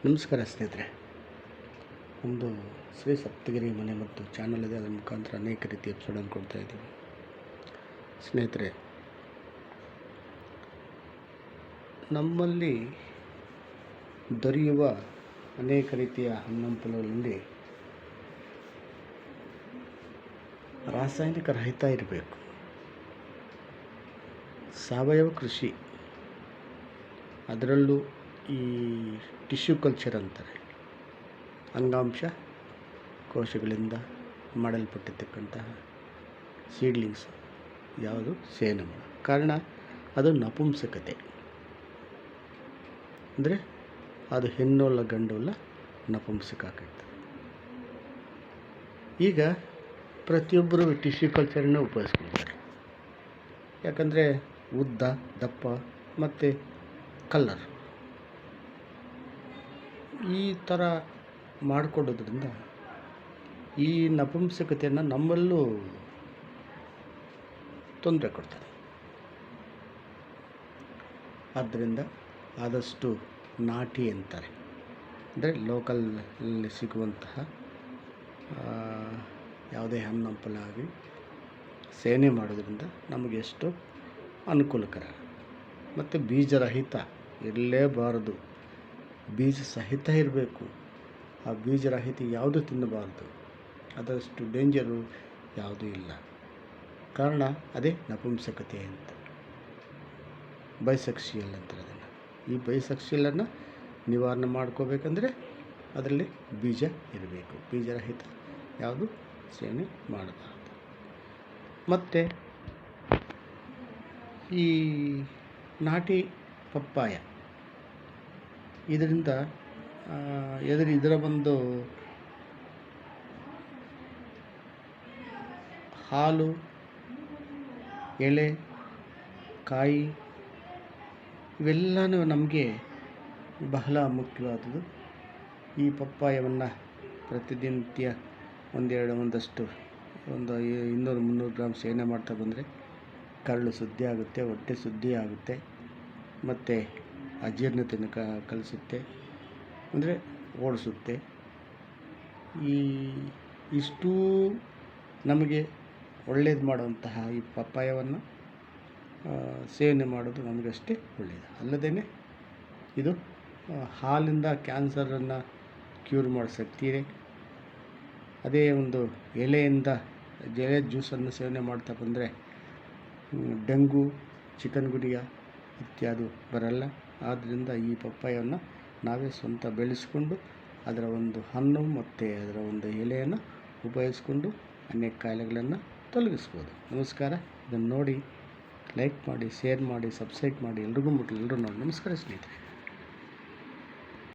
ನಮಸ್ಕಾರ ಸ್ನೇಹಿತರೆ. ಒಂದು ಶ್ರೀ ಸಪ್ತಗಿರಿ ಮನೆ ಮತ್ತು ಚಾನಲ್ ಇದೆ. ಅದರ ಮುಖಾಂತರ ಅನೇಕ ರೀತಿಯ ಎಪಿಸೋಡನ್ನು ಕೊಡ್ತಾ ಇದ್ದೀವಿ. ಸ್ನೇಹಿತರೆ, ನಮ್ಮಲ್ಲಿ ದೊರೆಯುವ ಅನೇಕ ರೀತಿಯ ಹಣ್ಣಂಪಲುಗಳಲ್ಲಿ ರಾಸಾಯನಿಕ ರಹಿತ ಇರಬೇಕು. ಸಾವಯವ ಕೃಷಿ, ಅದರಲ್ಲೂ ಈ ಟಿಶ್ಯೂ ಕಲ್ಚರ್ ಅಂತಾರೆ, ಅಂಗಾಂಶ ಕೋಶಗಳಿಂದ ಮಾಡಲ್ಪಟ್ಟಿರ್ತಕ್ಕಂತಹ ಸೀಡ್ಲಿಂಗ್ಸ್ ಯಾವುದು ಸೇವನೆ ಕಾರಣ ಅದು ನಪುಂಸಕತೆ. ಅಂದರೆ ಅದು ಹೆಣ್ಣೋಲ್ಲ ಗಂಡೋಲ್ಲ ನಪುಂಸಕ ಆಗ್ತದೆ. ಈಗ ಪ್ರತಿಯೊಬ್ಬರು ಟಿಶ್ಯೂ ಕಲ್ಚರನ್ನು ಉಪಯೋಗಿಸ್ಕೊಳ್ತಾರೆ. ಯಾಕಂದರೆ ಉದ್ದ, ದಪ್ಪ ಮತ್ತು ಕಲ್ಲರ್ ಈ ಥರ ಮಾಡಿಕೊಡೋದ್ರಿಂದ ಈ ನಪುಂಸಕತೆಯನ್ನು ನಮ್ಮಲ್ಲೂ ತೊಂದರೆ ಕೊಡ್ತಾರೆ. ಆದ್ದರಿಂದ ಆದಷ್ಟು ನಾಟಿ ಅಂತಾರೆ, ಅಂದರೆ ಲೋಕಲಲ್ಲಿ ಸಿಗುವಂತಹ ಯಾವುದೇ ಹಣ್ಣು ಹಂಪಲ ಆಗಿ ಸೇವನೆ ಮಾಡೋದ್ರಿಂದ ನಮಗೆ ಎಷ್ಟು ಅನುಕೂಲಕರ. ಮತ್ತು ಬೀಜರಹಿತ ಇರಲೇಬಾರದು, ಬೀಜ ಸಹಿತ ಇರಬೇಕು. ಆ ಬೀಜರಹಿತ ಯಾವುದು ತಿನ್ನಬಾರ್ದು, ಅದಷ್ಟು ಡೇಂಜರು ಯಾವುದೂ ಇಲ್ಲ. ಕಾರಣ ಅದೇ ನಪುಂಸಕತೆ ಅಂತ, ಬೈಸೆಕ್ಸುಯಲ್ ಅಂತಾರೆ ಅದನ್ನು. ಈ ಬೈಸೆಕ್ಸುಯಲನ್ನು ನಿವಾರಣೆ ಮಾಡ್ಕೋಬೇಕಂದ್ರೆ ಅದರಲ್ಲಿ ಬೀಜ ಇರಬೇಕು. ಬೀಜರಹಿತ ಯಾವುದು ಸೇವನೆ ಮಾಡಬಾರ್ದು. ಮತ್ತು ಈ ನಾಟಿ ಪಪ್ಪಾಯ, ಇದರಿಂದ ಇದರ ಒಂದು ಹಾಲು, ಎಲೆ, ಕಾಯಿ ಇವೆಲ್ಲನೂ ನಮಗೆ ಬಹಳ ಮುಖ್ಯವಾದದ್ದು. ಈ ಪಪ್ಪಾಯವನ್ನು ಪ್ರತಿನಿತ್ಯ ಒಂದಷ್ಟು 200-300 ಗ್ರಾಮ್ ಸೇವನೆ ಮಾಡ್ತಾ ಬಂದರೆ ಕರಳು ಶುದ್ಧಿ ಆಗುತ್ತೆ, ಹೊಟ್ಟೆ ಶುದ್ಧಿ ಆಗುತ್ತೆ, ಮತ್ತು ಅಜೀರ್ಣತೆಯನ್ನು ಕಲಿಸುತ್ತೆ, ಅಂದರೆ ಓಡಿಸುತ್ತೆ. ಇಷ್ಟೂ ನಮಗೆ ಒಳ್ಳೇದು ಮಾಡುವಂತಹ ಈ ಪಪ್ಪಾಯವನ್ನು ಸೇವನೆ ಮಾಡೋದು ನಮಗಷ್ಟೇ ಒಳ್ಳೆಯದು. ಅಲ್ಲದೇ ಇದು ಹಾಲಿಂದ ಕ್ಯಾನ್ಸರನ್ನು ಕ್ಯೂರ್ ಮಾಡೋ ಶಕ್ತಿ ಇದೆ. ಅದೇ ಒಂದು ಎಲೆಯಿಂದ ಎಲೆ ಜ್ಯೂಸನ್ನು ಸೇವನೆ ಮಾಡ್ತಾ ಬಂದರೆ ಡೆಂಗು, ಚಿಕನ್ಗುನಿಯಾ ಇತ್ಯಾದಿ ಬರಲ್ಲ. ಆದ್ದರಿಂದ ಈ ಪಪ್ಪಾಯವನ್ನು ನಾವೇ ಸ್ವಂತ ಬೆಳೆಸ್ಕೊಂಡು ಅದರ ಒಂದು ಹಣ್ಣು ಮತ್ತು ಅದರ ಒಂದು ಎಲೆಯನ್ನು ಉಪಯೋಗಿಸ್ಕೊಂಡು ಅನೇಕ ಕಾಯಿಲೆಗಳನ್ನು ತೊಲಗಿಸ್ಬೋದು. ನಮಸ್ಕಾರ. ಇದನ್ನು ನೋಡಿ ಲೈಕ್ ಮಾಡಿ, ಶೇರ್ ಮಾಡಿ, ಸಬ್ಸ್ಕ್ರೈಬ್ ಮಾಡಿ, ಎಲ್ರಿಗೂ ಮುಟ್ಟಲಿ, ಎಲ್ಲರೂ ನೋಡಿ. ನಮಸ್ಕಾರ ಸ್ನೇಹಿತರೆ.